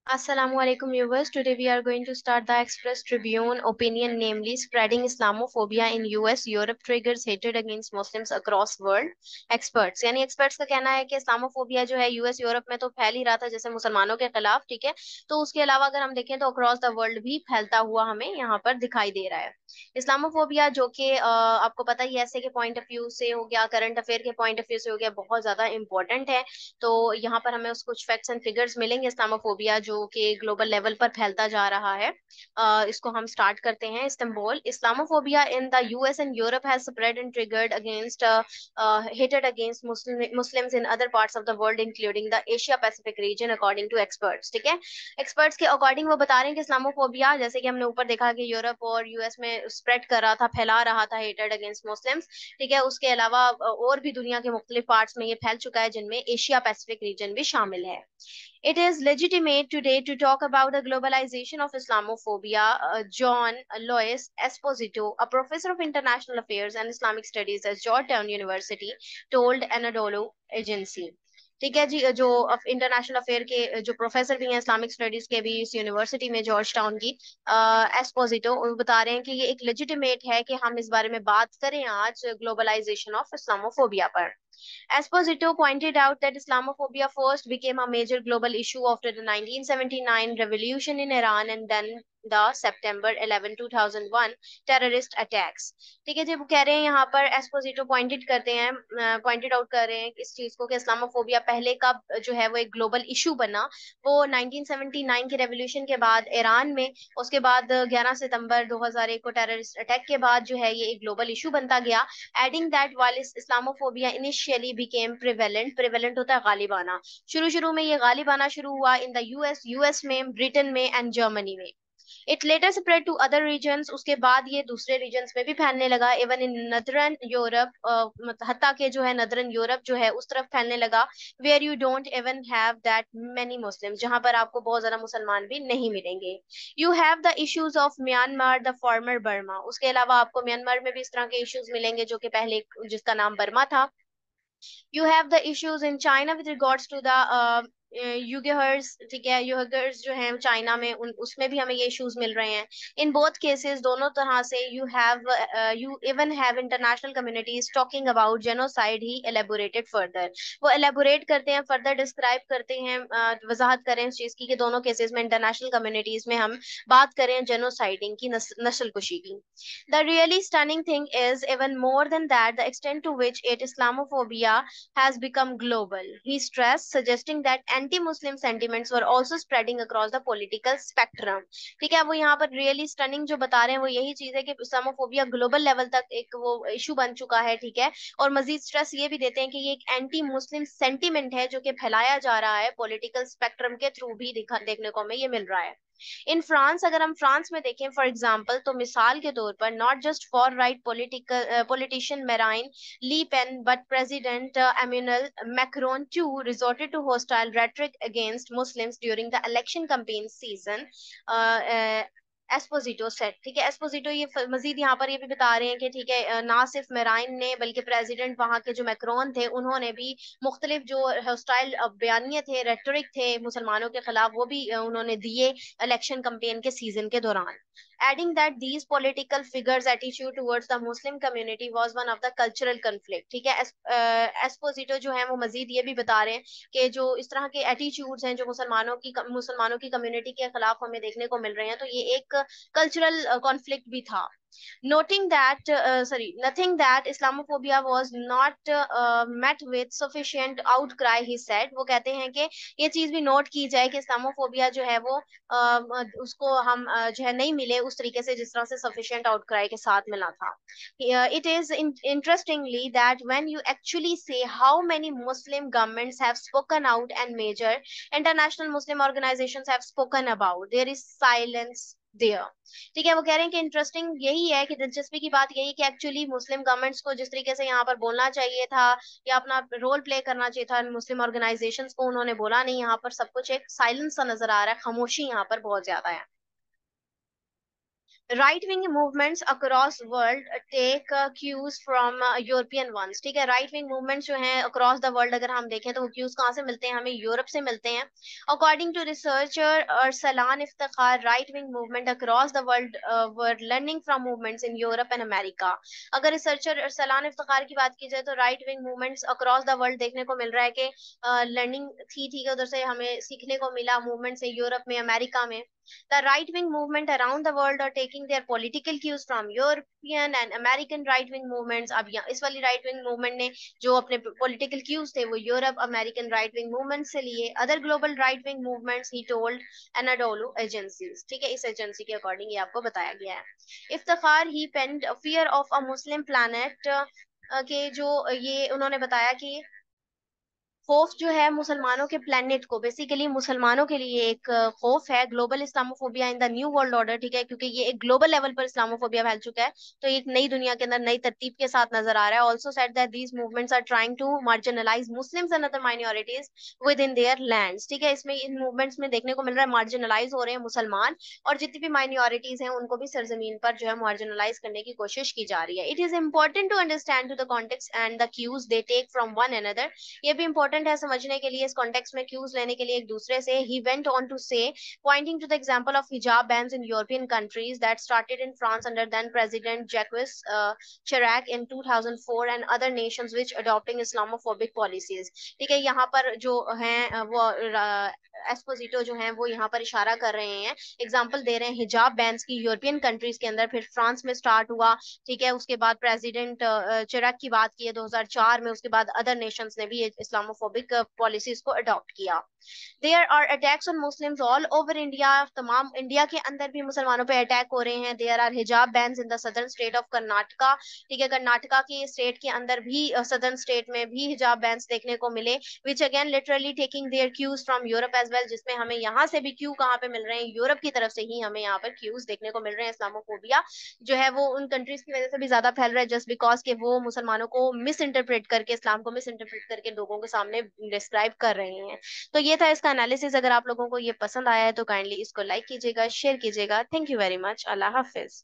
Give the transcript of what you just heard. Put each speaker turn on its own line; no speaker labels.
Assalamualaikum viewers. Today we are going to start the Express Tribune opinion, namely spreading Islamophobia in US, Europe triggers hatred against Muslims across world. Experts यानी experts का कहना है कि Islamophobia जो है US Europe में तो फैल ही रहा था जैसे मुसलमानों के खिलाफ, ठीक है। तो उसके अलावा अगर हम देखें तो अक्रॉस द वर्ल्ड भी फैलता हुआ हमें यहाँ पर दिखाई दे रहा है। इस्लामोफोबिया जो कि आपको पता ही है, ऐसे के पॉइंट ऑफ व्यू से हो गया, करंट अफेयर के पॉइंट ऑफ व्यू से हो गया, बहुत ज्यादा इंपॉर्टेंट है। तो यहाँ पर हमें उस कुछ फैक्ट्स एंड फिगर्स मिलेंगे इस्लामोफोबिया जो कि ग्लोबल लेवल पर फैलता जा रहा है। इसको हम स्टार्ट करते हैं। Istanbul Islamophobia in the US and Europe has spread and triggered against hated against Muslims in other parts of the world including the Asia Pacific region according to experts, ठीक है। एक्सपर्ट्स के according वो बता रहे हैं कि Islamophobia जैसे कि हमने ऊपर देखा कि यूरोप और यूएस में स्प्रेड कर रहा था, फैला रहा था हेटेड अगेंस्ट मुस्लिम्स, ठीक है। उसके अलावा और भी दुनिया के मुख्तलिफ पार्ट्स में ये फैल चुका है जिनमें एशिया पैसिफिक रीजन भी शामिल है। It is legitimate today to talk about the globalization of Islamophobia. John Lois Esposito, a professor of international affairs and Islamic studies at Georgetown University, told Anadolu Agency. ठीक है जी, जो international affair के जो professor भी हैं Islamic studies के भी इस यूनिवर्सिटी में जॉर्ज टाउन की, एस्पोजिटो, वो बता रहे हैं कि ये एक लेजिटिमेट है कि हम इस बारे में बात करें आज ग्लोबलाइजेशन ऑफ इस्लामोफोबिया पर। Esposito pointed out that Islamophobia first became a major global issue after the 1979 revolution in Iran and then the September 11, 2001 terrorist attacks. ठीक है जी, वो कह रहे हैं यहाँ पर एस्पोजिटो पॉइंटेड आउट कर रहे हैं इस चीज को कि इस्लामोफोबिया पहले कब जो है वो एक ग्लोबल इशू बना। वो 1979 के रेवोल्यूशन के बाद ईरान में, उसके बाद 11 सितंबर 2001 को टेररिस्ट अटैक के बाद जो है ये एक ग्लोबल इशू बनता गया। Adding that while Islamophobia initially became prevalent होता है गालिबाना, शुरू शुरू में ये गालिबाना शुरू हुआ इन द यूएस में, ब्रिटेन में एंड जर्मनी में। It later spread to other regions, उसके बाद ये दूसरे रीजन्स में भी फैलने लगा। इवन इन नदरन यूरोप, हत्ता के जो है नदरन यूरोप जो है उस तरफ फैलने लगा। Where you don't even have that many Muslim, जहां पर आपको बहुत ज्यादा मुसलमान भी नहीं मिलेंगे। You have the issues of Myanmar the former Burma, उसके अलावा आपको म्यांमार में भी इस तरह के इश्यूज मिलेंगे जो कि पहले जिसका नाम बर्मा था। You have the issues in China with regards to the यूगर्स, ठीक है। यूगर्स जो हैं चाइना में, उन उसमें भी हमें ये इश्यूज मिल रहे हैं। इन बोथ केसेस दोनों तरह से you even have international communities talking about genocide, he elaborated further. वो एलेबोरेट करते हैं, फर्दर डिस्क्राइब करते हैं, वजाहत करें इस चीज की कि दोनों केसेस में इंटरनेशनल कम्युनिटीज में हम बात करें जेनोसाइडिंग की, नस्ल कुशी की। The really stunning thing is, even more than that, the extent to which it Islamophobia has become global. He stressed, suggesting that anti-Muslim sentiments were also spreading across the political spectrum. ठीक है, वो यहाँ पर really stunning जो बता रहे हैं वो यही चीज है कि इस्लामोफोबिया ग्लोबल लेवल तक एक वो इशू बन चुका है, ठीक है। और मजीद स्ट्रेस ये भी देते हैं कि ये एक एंटी मुस्लिम सेंटिमेंट है जो कि फैलाया जा रहा है पॉलिटिकल स्पेक्ट्रम के थ्रू भी देखने को हमें ये मिल रहा है। इन फ्रांस, अगर हम फ्रांस में देखें फॉर एग्जांपल, तो मिसाल के तौर पर not just for right politician Marine Le Pen but President Emmanuel Macron too resorted to hostile rhetoric against Muslims during the election campaign season, Esposito said, ठीक है। एस्पोजिटो ये मजीद यहाँ पर ये भी बता रहे हैं कि ठीक है, ना सिर्फ मेराइन ने बल्कि प्रेसिडेंट वहां के जो मैक्रोन थे उन्होंने भी मुख्तलिफ जो हॉस्टाइल बयानिए थे, रेटोरिक थे मुसलमानों के खिलाफ, वो भी उन्होंने दिए इलेक्शन कैंपेन के सीजन के दौरान। Adding that these political figures attitude towards the Muslim community was one of the cultural conflict, ठीक है। एस्पोजिटो जो है वो मजीद ये भी बता रहे हैं कि जो इस तरह के एटीट्यूड्स हैं जो मुसलमानों की कम्युनिटी के खिलाफ हमें देखने को मिल रहे हैं, तो ये एक कल्चरल कॉन्फ्लिक्ट भी था। Noting that, nothing that Islamophobia was not met with sufficient outcry, he said. वो कहते हैं कि ये चीज भी नोट की जाए कि इस्लामोफोबिया जो है वो उसको हम जो है नहीं मिले उस तरीके से जिस तरह से सफिशिएंट आउटक्राई के साथ मिला था। It is interestingly that when you actually say how many Muslim governments have spoken out and major international Muslim organizations have spoken about, there is silence there. ठीक है, वो कह रहे हैं कि इंटरेस्टिंग यही है कि दिलचस्पी की बात यही है कि एक्चुअली मुस्लिम गवर्नमेंट्स को जिस तरीके से यहाँ पर बोलना चाहिए था या अपना रोल प्ले करना चाहिए था मुस्लिम ऑर्गेनाइजेशंस को, उन्होंने बोला नहीं। यहाँ पर सब कुछ एक साइलेंस सा नजर आ रहा है, खामोशी यहाँ पर बहुत ज्यादा है। Right wing movements across world take cues from European ones. ठीक है, राइट विंग मूवमेंट्स जो हैं अक्रॉस द वर्ल्ड अगर हम देखें तो वो क्यूज कहाँ से मिलते हैं, हमें यूरोप से मिलते हैं। According to researcher Arsalan Iftikhar, right wing movement across the world were learning from movements in Europe and America. अगर रिसर्चर अरसलान इफ्तिखार की बात की जाए तो right wing movements across the world देखने को मिल रहा है कि लर्निंग थी, ठीक है, उधर से हमें सीखने को मिला मूवमेंट से यूरोप में, अमेरिका में। The right-wing movement around the world are taking their political cues from European and American right-wing movements. अब यहाँ इस वाली right-wing movement ने जो अपने political cues थे वो यूरोप अमेरिकन right-wing movement से लिए। Other global right-wing movements he told Anadolu agencies। ठीक है, इस एजेंसी के अकॉर्डिंग ये आपको बताया गया है। इफ्तिखार ही penned fear of a Muslim planet के जो ये उन्होंने बताया कि खौफ जो है मुसलमानों के प्लेनेट को, बेसिकली मुसलमानों के लिए एक खौफ है, global Islamophobia in the new world order. ठीक है, क्योंकि ये एक ग्लोबल लेवल पर इस्लामोफोबिया फैल चुका है, तो एक नई दुनिया के अंदर नई तरतीब के साथ नजर आ रहा है। Also said that these movements are trying to marginalise Muslims and other minorities within their lands. ठीक है, इसमें इन मूवमेंट्स में देखने को मिल रहा है मार्जिनलाइज हो रहे हैं मुसलमान, और जितनी भी माइनॉरिटीज हैं उनको भी सरजमीन पर जो है मार्जिनलाइज करने की कोशिश की जा रही है। It is important to understand to the context and the cues they take from one another. ये भी इंपॉर्टेंट है समझने के लिए, इस कॉन्टेक्स्ट में क्यूज लेने के लिए एक दूसरे से। He went on to say, pointing to the example of hijab bans in European countries that started in France under then President Jacques Chirac in 2004 and other nations which adopting Islamophobic policies. ठीक है, यहाँ पर जो हैं वो एस्पोजिटो जो हैं वो यहाँ पर इशारा कर रहे हैं, एग्जांपल दे रहे हैं हिजाब बैन्स की यूरोपियन कंट्रीज के अंदर, फिर फ्रांस में स्टार्ट हुआ। ठीक है, उसके बाद प्रेसिडेंट चिराक की बात की है 2004 में, उसके बाद अदर नेशंस ने भी इस्लामोफोबिक पॉलिसीज को अडॉप्ट किया। There are attacks on Muslims all over India, तमाम इंडिया के अंदर भी मुसलमानों पे अटैक हो रहे हैं। There are hijab bans in the southern state of Karnataka. ठीक है, कर्नाटका के स्टेट के अंदर भी, सदर्न स्टेट में भी हिजाब बैन्स देखने को मिले, which again literally taking their cues from Europe as well, जिसमें हमें यहाँ से भी क्यू कहाँ पे मिल रहे हैं, यूरोप की तरफ से ही हमें यहाँ पर क्यूज देखने को मिल रहे हैं। इस्लामोफोबिया जो है वो उन कंट्रीज की वजह से भी ज्यादा फैल रहा है, जस्ट बिकॉज के वो मुसलमानों को मिस इंटरप्रेट करके, इस्लाम को मिस इंटरप्रेट करके लोगों के सामने डिस्क्राइब कर रहे हैं। तो ये था इसका एनालिसिस। अगर आप लोगों को ये पसंद आया है तो काइंडली इसको लाइक कीजिएगा, शेयर कीजिएगा। Thank you very much. Allah Hafiz.